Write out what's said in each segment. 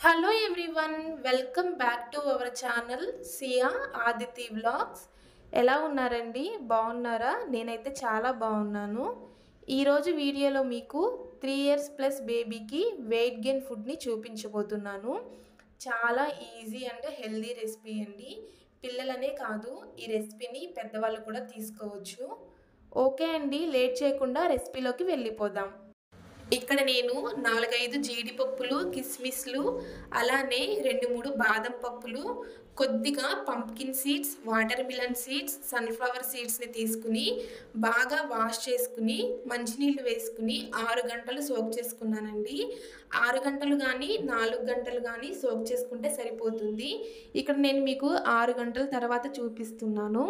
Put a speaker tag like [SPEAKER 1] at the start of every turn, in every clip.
[SPEAKER 1] Hello everyone, welcome back to our channel Siya Aditi vlogs. ఎలా ఉన్నారండి? బాగున్నారా? నేనైతే చాలా బాగున్నాను. ఈరోజు వీడియోలో మీకు 3 ఇయర్స్ ప్లస్ బేబీకి వెయిట్ గెయిన్ ఫుడ్ని చూపించబోతున్నాను. చాలా ఈజీ అండ్ హెల్దీ రెసిపీ అండి. పిల్లలనే కాదు, ఈ రెసిపీని పెద్దవాళ్ళు కూడా తీసుకోవచ్చు. ఓకే అండి, లేట్ చేయకుండా రెసిపీలోకి వెళ్ళిపోదాం. ఇక్కడ నేను 4-5 జీడిపప్పులు, కిస్మిస్లు, అలానే 2-3 బాదం పప్పులు, కొద్దిగా pumpkin seeds, watermelon seeds, sunflower సీడ్స్ని తీసుకుని బాగా వాష్ చేసుకుని మంచినీళ్ళు వేసుకుని 6 గంటలు సోక్ చేసుకున్నానండి. 6 గంటలు కానీ 4 గంటలు కానీ సోక్ చేసుకుంటే సరిపోతుంది. ఇక్కడ నేను మీకు 6 గంటల తర్వాత చూపిస్తున్నాను.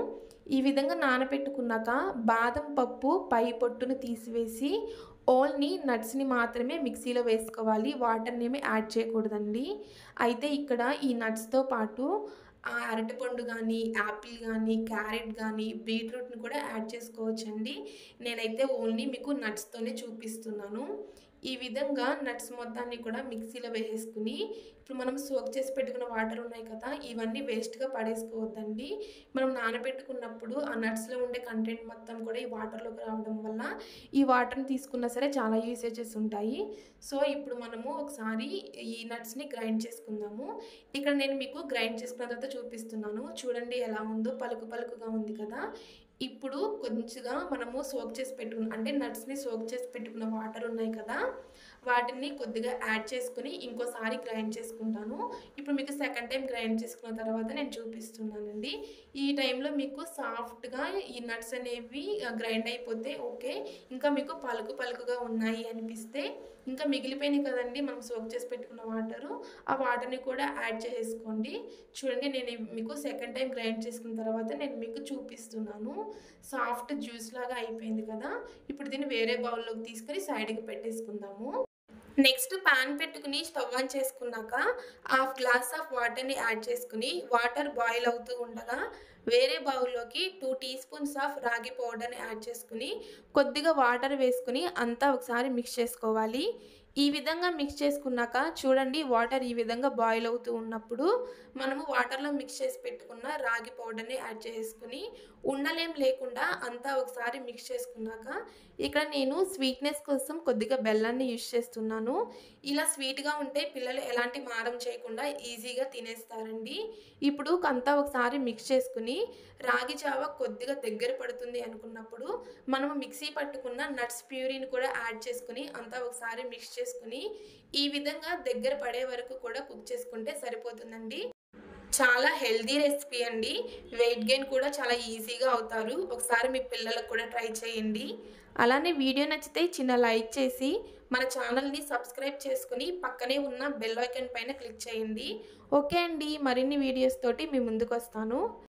[SPEAKER 1] ఈ విధంగా నానబెట్టుకున్నాక బాదం పప్పు పై పొట్టును తీసివేసి ఓన్లీ నట్స్ని మాత్రమే మిక్సీలో వేసుకోవాలి. వాటర్ని ఏమి యాడ్ చేయకూడదండి. అయితే ఇక్కడ ఈ నట్స్తో పాటు అరటిపండు కానీ, యాపిల్ కానీ, క్యారెట్ కానీ, బీట్రూట్ని కూడా యాడ్ చేసుకోవచ్చండి. నేనైతే ఓన్లీ మీకు నట్స్తోనే చూపిస్తున్నాను. ఈ విధంగా నట్స్ మొత్తాన్ని కూడా మిక్సీలో వేసేసుకుని ఇప్పుడు మనం సోక్ చేసి పెట్టుకున్న వాటర్ ఉన్నాయి కదా, ఇవన్నీ వేస్ట్గా పడేసుకోవద్దండి. మనం నానబెట్టుకున్నప్పుడు ఆ నట్స్లో ఉండే కంటెంట్ మొత్తం కూడా ఈ వాటర్లోకి రావడం వల్ల ఈ వాటర్ని తీసుకున్నా సరే చాలా యూసేజెస్ ఉంటాయి. సో ఇప్పుడు మనము ఒకసారి ఈ నట్స్ని గ్రైండ్ చేసుకుందాము. ఇక్కడ నేను మీకు గ్రైండ్ చేసుకున్న తర్వాత చూపిస్తున్నాను. చూడండి ఎలా ఉందో, పలుకు పలుకుగా ఉంది కదా. ఇప్పుడు కొంచెంగా మనము సోక్ చేసి పెట్టుకున్న అంటే నట్స్ని సోక్ చేసి పెట్టుకున్న వాటర్ ఉన్నాయి కదా, వాటిని కొద్దిగా యాడ్ చేసుకుని ఇంకోసారి గ్రైండ్ చేసుకుంటాను. ఇప్పుడు మీకు సెకండ్ టైం గ్రైండ్ చేసుకున్న తర్వాత నేను చూపిస్తున్నానండి. ఈ టైంలో మీకు సాఫ్ట్గా ఈ నట్స్ అనేవి గ్రైండ్ అయిపోతే ఓకే. ఇంకా మీకు పలుకు పలుకుగా ఉన్నాయి అనిపిస్తే ఇంకా మిగిలిపోయినాయి కదండి మనం సోక్ చేసి పెట్టుకున్న వాటరు, ఆ వాటర్ని కూడా యాడ్ చేసుకోండి. చూడండి, నేను మీకు సెకండ్ టైం గ్రైండ్ చేసుకున్న తర్వాత నేను మీకు చూపిస్తున్నాను. సాఫ్ట్ జ్యూస్ లాగా అయిపోయింది కదా. ఇప్పుడు దీన్ని వేరే బౌల్లోకి తీసుకొని సైడ్కి పెట్టేసుకుందాము. నెక్స్ట్ పాన్ పెట్టుకుని స్టవ్ ఆన్ చేసుకున్నాక 1/2 గ్లాస్ ఆఫ్ వాటర్ని యాడ్ చేసుకుని వాటర్ బాయిల్ అవుతూ ఉండగా వేరే బౌల్లోకి 2 టీ స్పూన్స్ ఆఫ్ రాగి పౌడర్ని యాడ్ చేసుకుని కొద్దిగా వాటర్ వేసుకుని అంతా ఒకసారి మిక్స్ చేసుకోవాలి. ఈ విధంగా మిక్స్ చేసుకున్నాక చూడండి, వాటర్ ఈ విధంగా బాయిల్ అవుతూ ఉన్నప్పుడు మనము వాటర్లో మిక్స్ చేసి పెట్టుకున్న రాగి పౌడర్ని యాడ్ చేసుకుని ఉండలేం లేకుండా అంతా ఒకసారి మిక్స్ చేసుకున్నాక ఇక్కడ నేను స్వీట్నెస్ కోసం కొద్దిగా బెల్లాన్ని యూజ్ చేస్తున్నాను. ఇలా స్వీట్గా ఉంటే పిల్లలు ఎలాంటి మారం చేయకుండా ఈజీగా తినేస్తారండి. ఇప్పుడు అంతా ఒకసారి మిక్స్ చేసుకుని రాగి జావ కొద్దిగా దగ్గర పడుతుంది అనుకున్నప్పుడు మనము మిక్సీ పట్టుకున్న నట్స్ ప్యూరీని కూడా యాడ్ చేసుకుని అంతా ఒకసారి మిక్స్ చేసుకుని ఈ విధంగా దగ్గర పడే వరకు కూడా కుక్ చేసుకుంటే సరిపోతుందండి. చాలా హెల్దీ రెసిపీ అండి. వెయిట్ గెయిన్ కూడా చాలా ఈజీగా అవుతారు. ఒకసారి మీ పిల్లలకు కూడా ట్రై చేయండి. అలానే వీడియో నచ్చితే చిన్న లైక్ చేసి మన ఛానల్ని సబ్స్క్రైబ్ చేసుకుని పక్కనే ఉన్న బెల్ ఐకాన్ పైన క్లిక్ చేయండి. ఓకే అండి, మరిన్ని వీడియోస్ తోటి మీ ముందుకు వస్తాను.